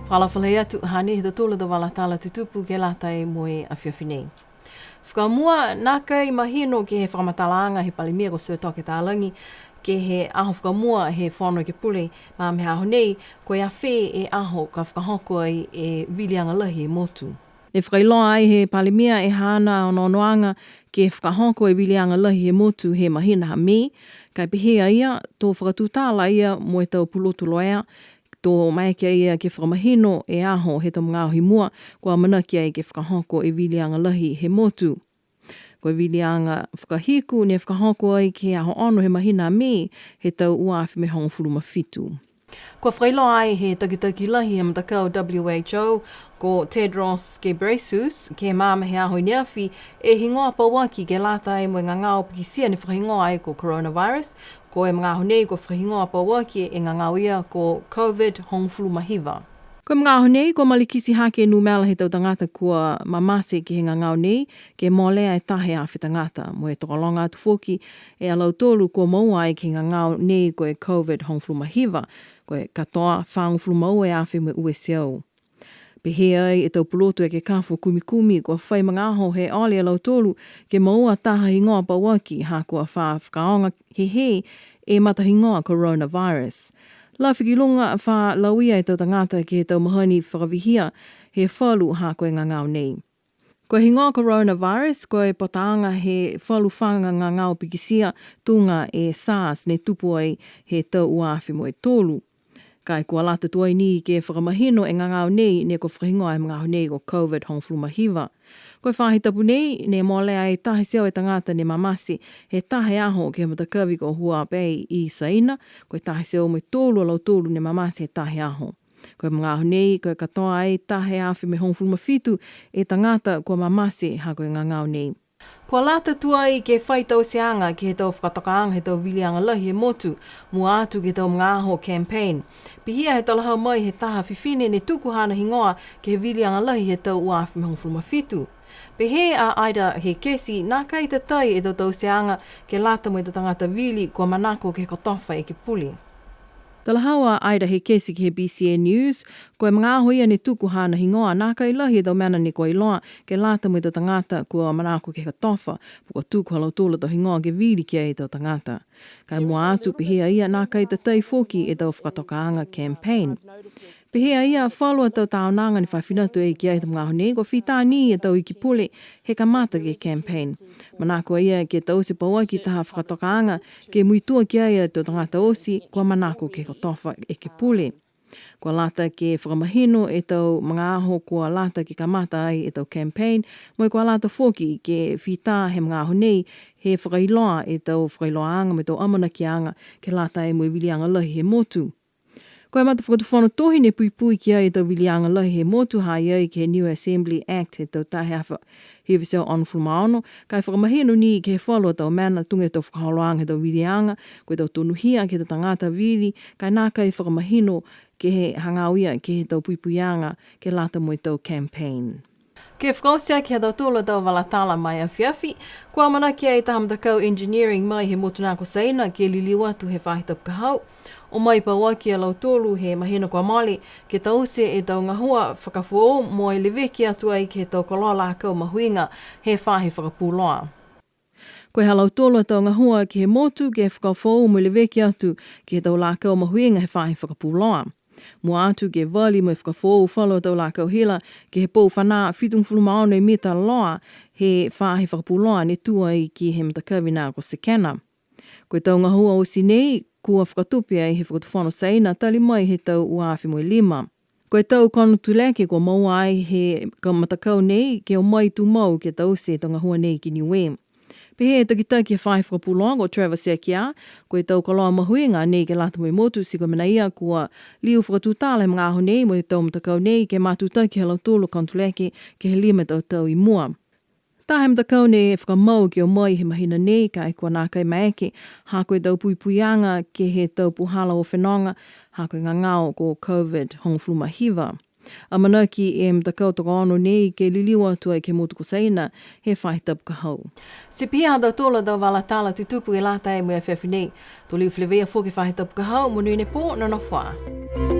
Whalawhalea tu hani he tōla da wala tala tutupu ke lata e moe a whiawhinei. Whakamua naka I mahino ke he whakamatalaanga he palimia ko Sir Toke Tālangi ke he aho whakamua he whanau ke pule mā me aho nei koe a whē e aho ka whakahoko ai e wilianga lahi e motu. Ne whakailoa ai he palimia e hana o nonoanga ke whakahoko e wilianga lahi e motu he mahina ha me, kai pehea ia tō whakatūtāla ia mo e tau pulotu loea, tō mai kia ia ke whakamahino e aho he tō mga ahi mua, kua mana kia i ke whakahoko e wilianga lahi he motu. Koe wilianga whakahiku ne whakahoko ai ke aho ono he mahina me, he tau uawhi me hongo furuma fitu. Kua whailoa ai he takitaki lahi he matakau WHO ko Tedros Ghebreyesus ke māma he aho niawhi e hingoa pauaki ke lata e mo ngā ngāo pikisia ne whahingoa ai ko coronavirus, ko e mga aho nei ko whahingoa pauaki e ngā ngāo ia ko COVID hongfulu mahiva. Ko mga aho nei ko malikisi hake numela he tau tangata kua mamase ki he ngā ngāo nei ke mōlea e tahe a whitangata mo e tokalonga atu foki e alau tōlu ko maua ai ki ngā ngāo nei ko e COVID hongfulu mahiva ko e katoa whangfulu maua e awhi me USO. Pehea ai e tau pulotu e ke kawho kumikumi kua whai mga aho he ole alau tōlu ke maua taha hingoa pauaki ha kua whakaonga he e matahingoa coronavirus. La whikilunga wha lauia e tau tangata ke he tau mahani whakawihia he whalu ha koe ngā ngāo nei. Ko hingoa coronavirus, ko e potaanga he whalu whanga ngā ngāo pikisia tunga e SARS ne tupu ai he tau uawhi mo e tōlu. Kai kua lata tuai ni ke whakamahino e ngā ngāo nei ne ko whahingoa e mga aho nei ko COVID hongfulu mahiva. Koe whahi tapu nei, ne mōlea e tahe seo e tangata ne mamasi, he tahe aho ke matakawi ko Huawei I Saina, koe tahe seo me tōlu alau tōlu ne mamasi he tahe aho. Koe mga aho nei, koe katoa ai tahe awhi me hongfulu mafitu e tangata ko mamasi ha koe ngā ngāo nei. Kua lata tuai ke whai tau seanga ki he tau whakatokaanga he tau wilianga lahi e motu, mua atu ki tau mga aho campaign. Pihia he talahau mai he taha whiwhine ne tuku hana hingoa ke he wilianga lahi he tau uawhi me hongfulu mafitu. Pehe a aida he kesi, nā kai te tai e tau seanga ke lata mo e tangata wili kua manako ke he kotofa e ke puli. Talahaua aida he kesi ki he BCN News, koe mga aho ia ne tuku hana hingoa, nā kai lahi e tau mana ne koe iloa ke lata mo e tau tangata kua manako ke he kotofa, puka tuku halau tōla tau hingoa ke wili kia e tau tangata. Kai mua atu pehea ia nā kai te tai foki e tau whakatokaanga campaign. Pehea ia whalua tau taonanga ni whawhinatu e ki ai tau mga aho nei, ko whita ni e tau iki pule he kamata ke campaign. Manako ia ke tau se paua ki taha whakatokaanga ke muitua ki ai tau tangata osi kua manako ke kotofa e ke pule. Kua lata ke whakamahino e tau mga aho kua lata ke kamata ai e tau campaign, mo kua lata foki ke whita he mga aho nei he whakailoa e tau whakailoaanga me tau amanakianga ke lata e mo wilianga lahi he motu. Koe mata whakatuwhana tohi ne pui ki ai e tau wilianga lahi he motu hai ai ke New Assembly Act he tau tahe awha he viseo onfulu maono, kai whakamahino ni ke he whalua tau mana tunga e tau whakaholoanga he tau wilianga, koe tau tonuhia ke tau tangata wili, kai nā kai whakamahino ke he hangauia ke he tau puipuianga ke lata mo e tau campaign. Ke whakausia ki tau tōla tau walatala mai a whiawhi, kua mana ki ai taha matakau engineering mai he motu nāko saina ke liliwatu he whahitap kahau, o mai pauaki alau tōlu he mahina kua mali ke tause e tau ngahua whakafuo mo e leweki atu ai ke tau kolola kau mahuinga he whahe whakapūloa. Koe halau tōlu tau ngahua ki he motu ke whakafuo mo e leweki atu ke tau la kau mahuinga he whahe whakapūloa. Mua atu ke wali mo e whakafou whalo tau la kau hila ke he pou whanā whitungfulu maono e mita loa he whahe whakapūloa ne tua i ki he matakawina ko Sekana. Koe tau ngahua o sinei kua whakatupi ai he whakatuwhano saina tali mai he tau uawhi mo e 5. Koe tau kono tuleke ko maua ai he matakau nei ke o mai tu mau ke tau se tau ngahua nei ki niwe. Pehe e takitaki e whahe whakapūloa ko Trevor Sekia, koe tau koloa mahuinga nei ke lata mo i motu si ko mena ia kua liu whakatūtala he mga aho nei mo i tau matakau nei ke mātutaki halau tōlu kontuleke ke he 5 tau I mua. Tā he matakau ne e whakamau ki o mai he mahina nei ka e kua nā kai maeke, hā koe tau puipuianga ke he tau puhala o whenonga, hā koe ngā ngāo ko COVID hongfulu mahiva. A manaki e matakau toka ono nei ke liliwa tua ke motu ko saina he whaitap ka hau. Se pia tau tōla tau walatala te tupu e lata e mea whiawhi nei. Tō liu whilewea fōke whaitap ka hau, monui ne pō, nana whaa.